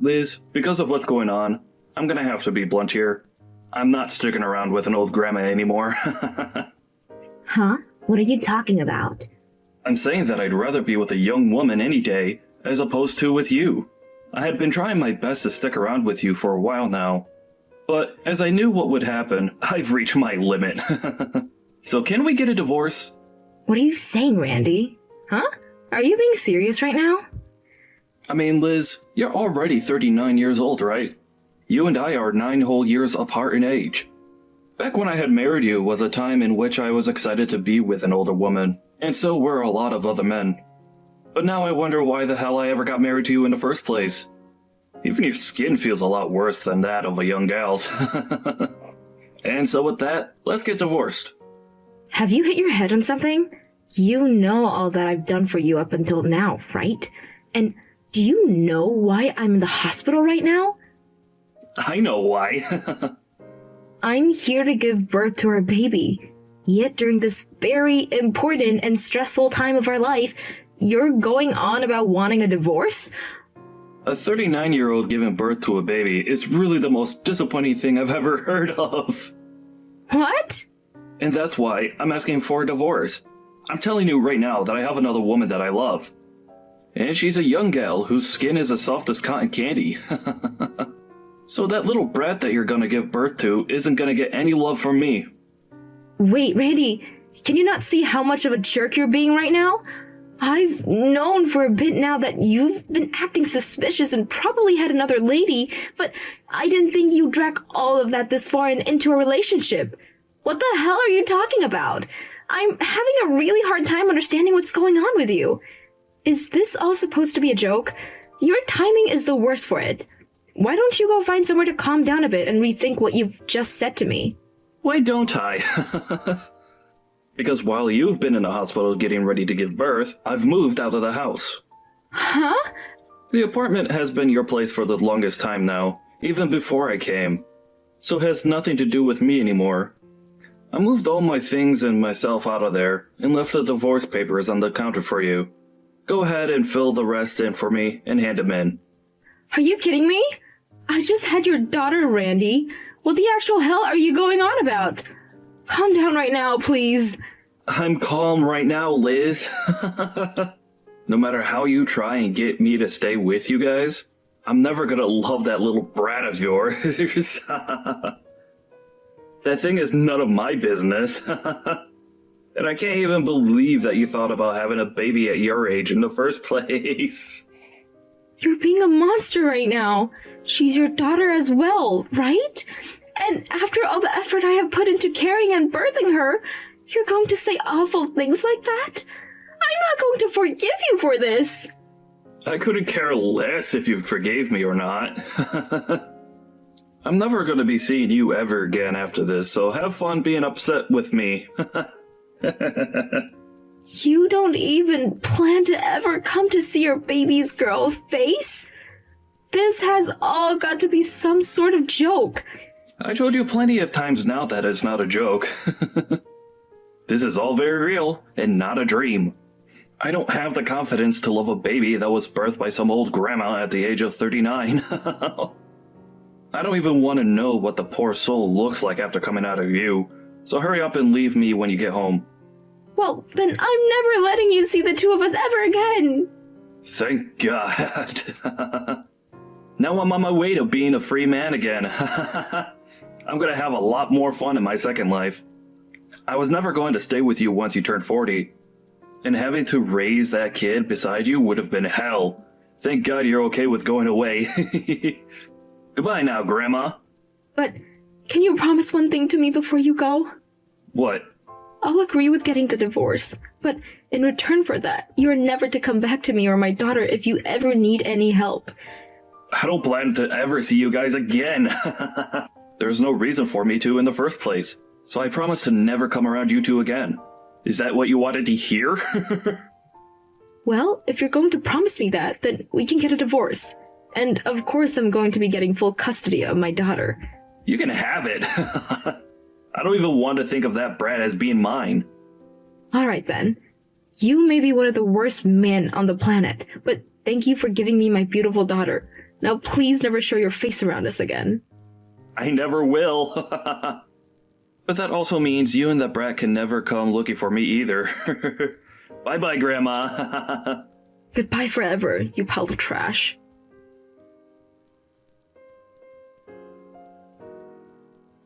Liz, because of what's going on, I'm gonna have to be blunt here. I'm not sticking around with an old grandma anymore. Huh? What are you talking about? I'm saying that I'd rather be with a young woman any day, as opposed to with you. I had been trying my best to stick around with you for a while now. But as I knew what would happen, I've reached my limit. So can we get a divorce? What are you saying, Randy? Huh? Are you being serious right now? I mean, Liz, you're already 39 years old, right? You and I are 9 whole years apart in age. Back when I had married you was a time in which I was excited to be with an older woman, and so were a lot of other men. But now I wonder why the hell I ever got married to you in the first place. Even your skin feels a lot worse than that of a young gal's. And so with that, let's get divorced. Have you hit your head on something? You know all that I've done for you up until now, right? And do you know why I'm in the hospital right now? I know why. I'm here to give birth to our baby. Yet during this very important and stressful time of our life, you're going on about wanting a divorce? A 39-year-old giving birth to a baby is really the most disappointing thing I've ever heard of. What? And that's why I'm asking for a divorce. I'm telling you right now that I have another woman that I love. And she's a young gal whose skin is as soft as cotton candy. So that little brat that you're gonna give birth to isn't gonna get any love from me. Wait, Randy, can you not see how much of a jerk you're being right now? I've known for a bit now that you've been acting suspicious and probably had another lady, but I didn't think you'd drag all of that this far and into a relationship. What the hell are you talking about? I'm having a really hard time understanding what's going on with you. Is this all supposed to be a joke? Your timing is the worst for it. Why don't you go find somewhere to calm down a bit and rethink what you've just said to me? Why don't I? Because while you've been in the hospital getting ready to give birth, I've moved out of the house. Huh? The apartment has been your place for the longest time now, even before I came. So it has nothing to do with me anymore. I moved all my things and myself out of there, and left the divorce papers on the counter for you. Go ahead and fill the rest in for me and hand them in. Are you kidding me? I just had your daughter, Randy. What the actual hell are you going on about? Calm down right now, please. I'm calm right now, Liz. No matter how you try and get me to stay with you guys, I'm never gonna love that little brat of yours. That thing is none of my business. And I can't even believe that you thought about having a baby at your age in the first place. You're being a monster right now. She's your daughter as well, right? And after all the effort I have put into carrying and birthing her, you're going to say awful things like that? I'm not going to forgive you for this. I couldn't care less if you forgave me or not. I'm never going to be seeing you ever again after this, so have fun being upset with me. You don't even plan to ever come to see your baby's girl's face? This has all got to be some sort of joke. I told you plenty of times now that it's not a joke. This is all very real and not a dream. I don't have the confidence to love a baby that was birthed by some old grandma at the age of 39. I don't even want to know what the poor soul looks like after coming out of you, so hurry up and leave me when you get home. Well, then I'm never letting you see the two of us ever again. Thank God. Now I'm on my way to being a free man again. I'm gonna have a lot more fun in my second life. I was never going to stay with you once you turned 40. And having to raise that kid beside you would have been hell. Thank God you're okay with going away. Goodbye now, Grandma. But can you promise one thing to me before you go? What? I'll agree with getting the divorce, but in return for that, you're never to come back to me or my daughter if you ever need any help. I don't plan to ever see you guys again. There's no reason for me to in the first place, so I promise to never come around you two again. Is that what you wanted to hear? Well, if you're going to promise me that, then we can get a divorce. And of course I'm going to be getting full custody of my daughter. You can have it. I don't even want to think of that brat as being mine. Alright then. You may be one of the worst men on the planet, but thank you for giving me my beautiful daughter. Now please never show your face around us again. I never will. But that also means you and that brat can never come looking for me either. Bye-bye, Grandma. Goodbye forever, you pile of trash.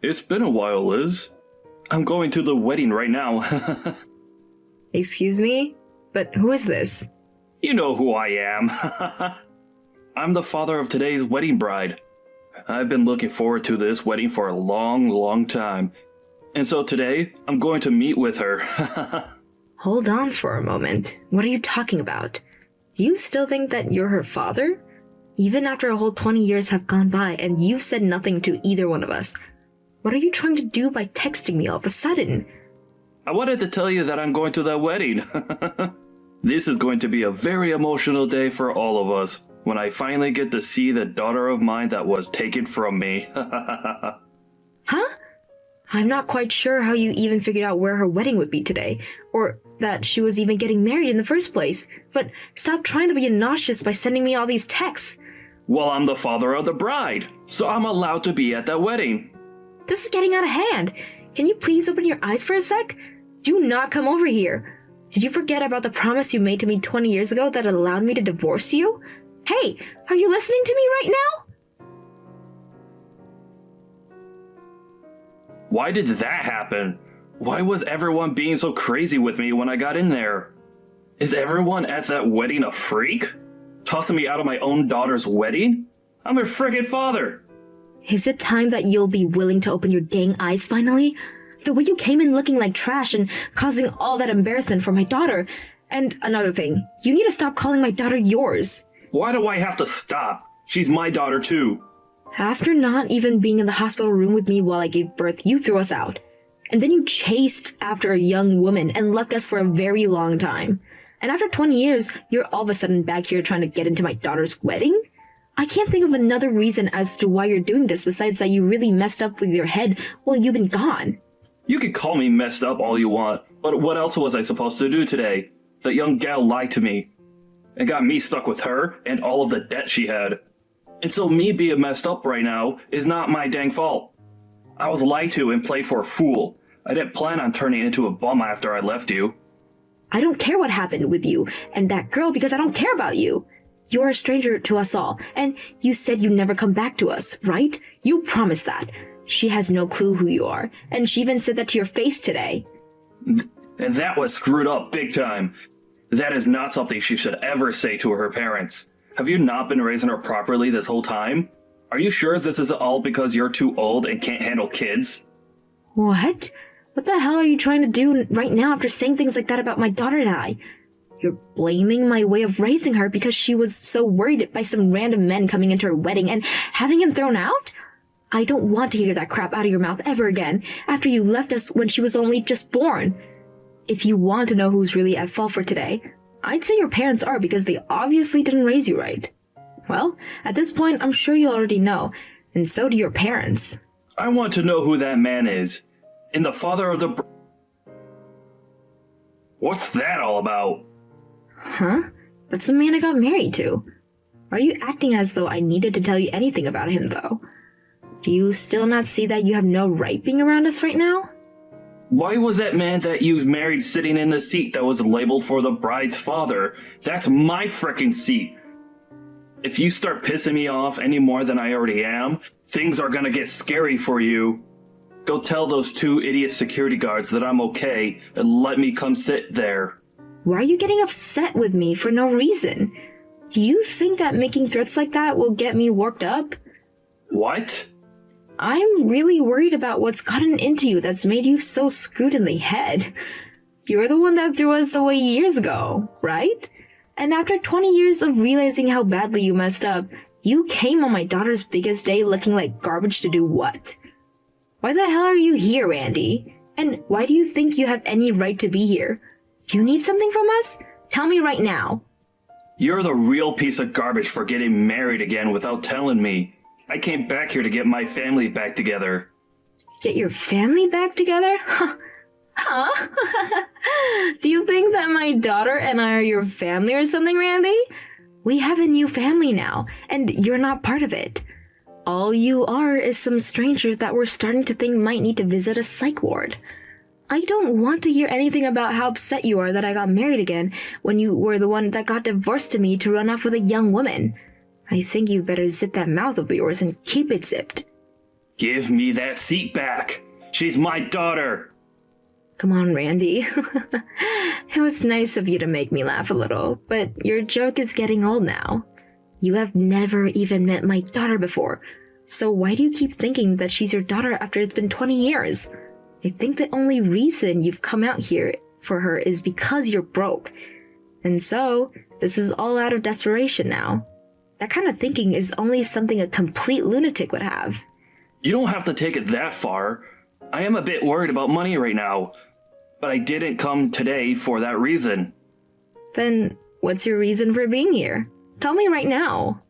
It's been a while, Liz. I'm going to the wedding right now. Excuse me? But who is this? You know who I am. I'm the father of today's wedding bride. I've been looking forward to this wedding for a long, long time. And so today, I'm going to meet with her. Hold on for a moment. What are you talking about? Do you still think that you're her father? Even after a whole 20 years have gone by and you've said nothing to either one of us, what are you trying to do by texting me all of a sudden? I wanted to tell you that I'm going to that wedding. This is going to be a very emotional day for all of us when I finally get to see the daughter of mine that was taken from me. Huh? I'm not quite sure how you even figured out where her wedding would be today, or that she was even getting married in the first place. But stop trying to be obnoxious by sending me all these texts. Well, I'm the father of the bride, so I'm allowed to be at that wedding. This is getting out of hand. Can you please open your eyes for a sec? Do not come over here. Did you forget about the promise you made to me 20 years ago that allowed me to divorce you? Hey, are you listening to me right now? Why did that happen? Why was everyone being so crazy with me when I got in there? Is everyone at that wedding a freak? Tossing me out of my own daughter's wedding? I'm her friggin' father! Is it time that you'll be willing to open your dang eyes finally? The way you came in looking like trash and causing all that embarrassment for my daughter. And another thing, you need to stop calling my daughter yours. Why do I have to stop? She's my daughter too. After not even being in the hospital room with me while I gave birth, you threw us out. And then you chased after a young woman and left us for a very long time. And after 20 years, you're all of a sudden back here trying to get into my daughter's wedding? I can't think of another reason as to why you're doing this besides that you really messed up with your head while you've been gone. You can call me messed up all you want, but what else was I supposed to do today? That young gal lied to me. And got me stuck with her and all of the debt she had. And so me being messed up right now is not my dang fault. I was lied to and played for a fool. I didn't plan on turning into a bum after I left you. I don't care what happened with you and that girl because I don't care about you. You're a stranger to us all, and you said you'd never come back to us, right? You promised that. She has no clue who you are, and she even said that to your face today. And that was screwed up big time. That is not something she should ever say to her parents. Have you not been raising her properly this whole time? Are you sure this is all because you're too old and can't handle kids? What? What the hell are you trying to do right now after saying things like that about my daughter and I? You're blaming my way of raising her because she was so worried by some random men coming into her wedding and having him thrown out? I don't want to hear that crap out of your mouth ever again after you left us when she was only just born. If you want to know who's really at fault for today, I'd say your parents are because they obviously didn't raise you right. Well, at this point, I'm sure you already know, and so do your parents. I want to know who that man is. And the father of the... What's that all about? Huh? That's the man I got married to. Are you acting as though I needed to tell you anything about him, though? Do you still not see that you have no right being around us right now? Why was that man that you married sitting in the seat that was labeled for the bride's father? That's my frickin' seat. If you start pissing me off any more than I already am, things are gonna get scary for you. Go tell those 2 idiot security guards that I'm okay and let me come sit there. Why are you getting upset with me for no reason? Do you think that making threats like that will get me worked up? What? I'm really worried about what's gotten into you that's made you so screwed in the head. You're the one that threw us away years ago, right? And after 20 years of realizing how badly you messed up, you came on my daughter's biggest day looking like garbage to do what? Why the hell are you here, Andy? And why do you think you have any right to be here? Do you need something from us? Tell me right now. You're the real piece of garbage for getting married again without telling me. I came back here to get my family back together. Get your family back together? Huh? Do you think that my daughter and I are your family or something, Randy? We have a new family now, and you're not part of it. All you are is some stranger that we're starting to think might need to visit a psych ward. I don't want to hear anything about how upset you are that I got married again when you were the one that got divorced to me to run off with a young woman. I think you better zip that mouth of yours and keep it zipped. Give me that seat back. She's my daughter. Come on, Randy. It was nice of you to make me laugh a little, but your joke is getting old now. You have never even met my daughter before, so why do you keep thinking that she's your daughter after it's been 20 years? I think the only reason you've come out here for her is because you're broke. And so, this is all out of desperation now. That kind of thinking is only something a complete lunatic would have. You don't have to take it that far. I am a bit worried about money right now, but I didn't come today for that reason. Then, what's your reason for being here? Tell me right now.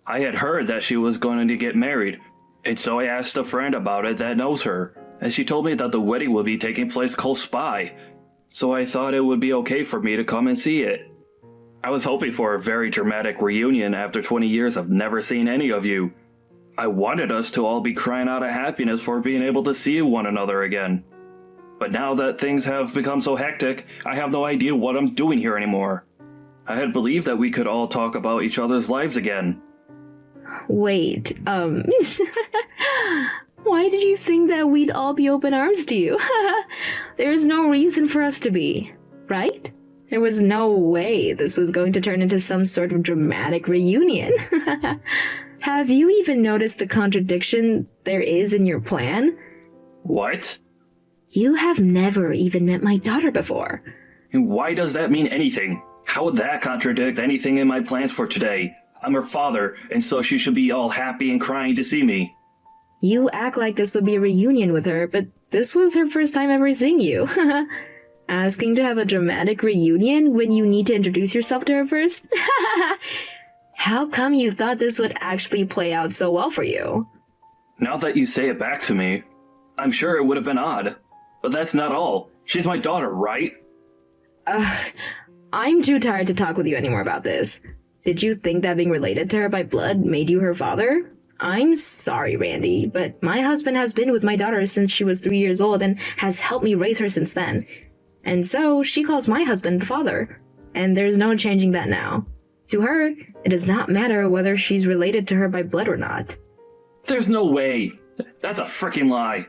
I had heard that she was going to get married, and so I asked a friend about it that knows her, and she told me that the wedding would be taking place close by, so I thought it would be okay for me to come and see it. I was hoping for a very dramatic reunion after 20 years of never seeing any of you. I wanted us to all be crying out of happiness for being able to see one another again. But now that things have become so hectic, I have no idea what I'm doing here anymore. I had believed that we could all talk about each other's lives again. Wait, why did you think that we'd all be open arms to you? There's no reason for us to be, right? There was no way this was going to turn into some sort of dramatic reunion. Have you even noticed the contradiction there is in your plan? What? You have never even met my daughter before. And why does that mean anything? How would that contradict anything in my plans for today? I'm her father, and so she should be all happy and crying to see me. You act like this would be a reunion with her, but this was her first time ever seeing you. Asking to have a dramatic reunion when you need to introduce yourself to her first? How come you thought this would actually play out so well for you? Now that you say it back to me, I'm sure it would have been odd. But that's not all. She's my daughter, right? I'm too tired to talk with you anymore about this. Did you think that being related to her by blood made you her father? I'm sorry, Randy, but my husband has been with my daughter since she was 3 years old and has helped me raise her since then. And so she calls my husband the father. And there's no changing that now. To her, it does not matter whether she's related to her by blood or not. There's no way. That's a freaking lie.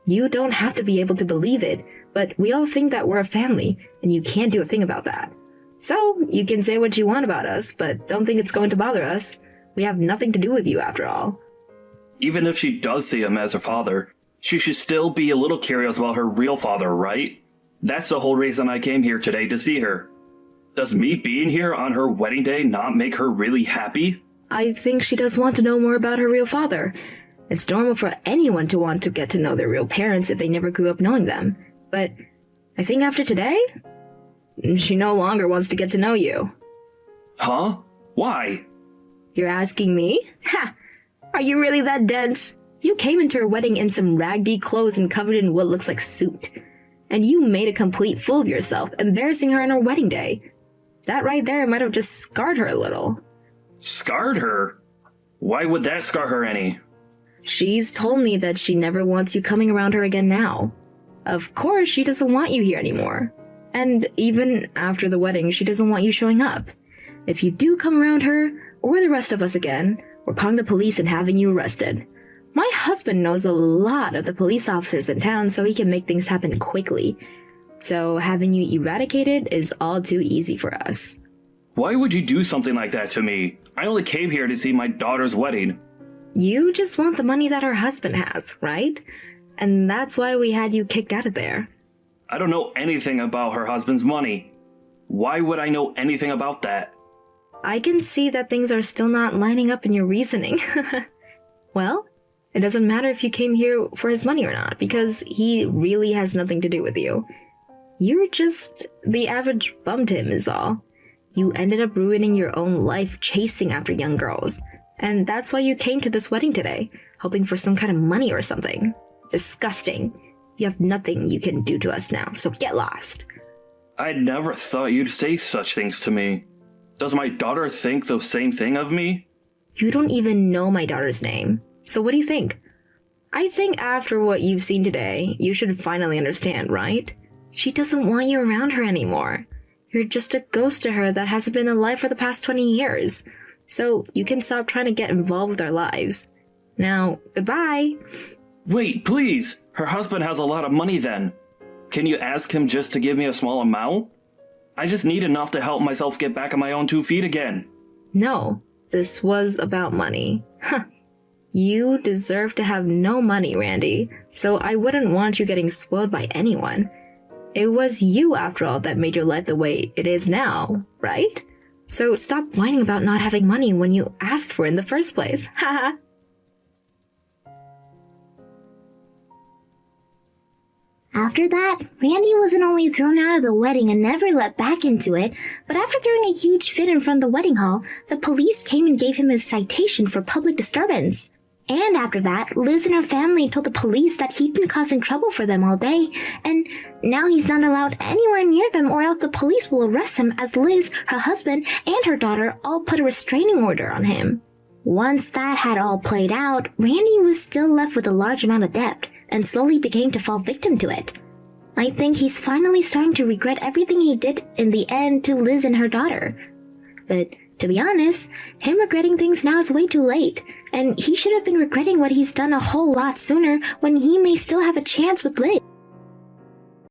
You don't have to be able to believe it, but we all think that we're a family, and you can't do a thing about that. So, you can say what you want about us, but don't think it's going to bother us. We have nothing to do with you after all. Even if she does see him as her father, she should still be a little curious about her real father, right? That's the whole reason I came here today to see her. Does me being here on her wedding day not make her really happy? I think she does want to know more about her real father. It's normal for anyone to want to get to know their real parents if they never grew up knowing them. But I think after today, she no longer wants to get to know you. Huh? Why? You're asking me? Ha! Are you really that dense? You came into her wedding in some raggedy clothes and covered in what looks like soot. And you made a complete fool of yourself, embarrassing her on her wedding day. That right there might have just scarred her a little. Scarred her? Why would that scar her any? She's told me that she never wants you coming around her again now. Of course, she doesn't want you here anymore. And even after the wedding, she doesn't want you showing up. If you do come around her, or the rest of us again, we're calling the police and having you arrested. My husband knows a lot of the police officers in town, so he can make things happen quickly. So having you eradicated is all too easy for us. Why would you do something like that to me? I only came here to see my daughter's wedding. You just want the money that her husband has, right? And that's why we had you kicked out of there. I don't know anything about her husband's money. Why would I know anything about that? I can see that things are still not lining up in your reasoning. Well, it doesn't matter if you came here for his money or not, because he really has nothing to do with you. You're just the average bum to him is all. You ended up ruining your own life chasing after young girls. And that's why you came to this wedding today, hoping for some kind of money or something. Disgusting. You have nothing you can do to us now, so get lost. I never thought you'd say such things to me. Does my daughter think the same thing of me? You don't even know my daughter's name. So what do you think? I think after what you've seen today, you should finally understand, right? She doesn't want you around her anymore. You're just a ghost to her that hasn't been alive for the past 20 years. So you can stop trying to get involved with our lives. Now, goodbye. Wait, please! Her husband has a lot of money then. Can you ask him just to give me a small amount? I just need enough to help myself get back on my own 2 feet again. No, this was about money. Huh. You deserve to have no money, Randy, so I wouldn't want you getting spoiled by anyone. It was you, after all, that made your life the way it is now, right? So stop whining about not having money when you asked for it in the first place. Haha. After that, Randy wasn't only thrown out of the wedding and never let back into it, but after throwing a huge fit in front of the wedding hall, the police came and gave him a citation for public disturbance. And after that, Liz and her family told the police that he'd been causing trouble for them all day, and now he's not allowed anywhere near them or else the police will arrest him as Liz, her husband, and her daughter all put a restraining order on him. Once that had all played out, Randy was still left with a large amount of debt, and slowly began to fall victim to it. I think he's finally starting to regret everything he did in the end to Liz and her daughter. But to be honest, him regretting things now is way too late, and he should have been regretting what he's done a whole lot sooner when he may still have a chance with Liz.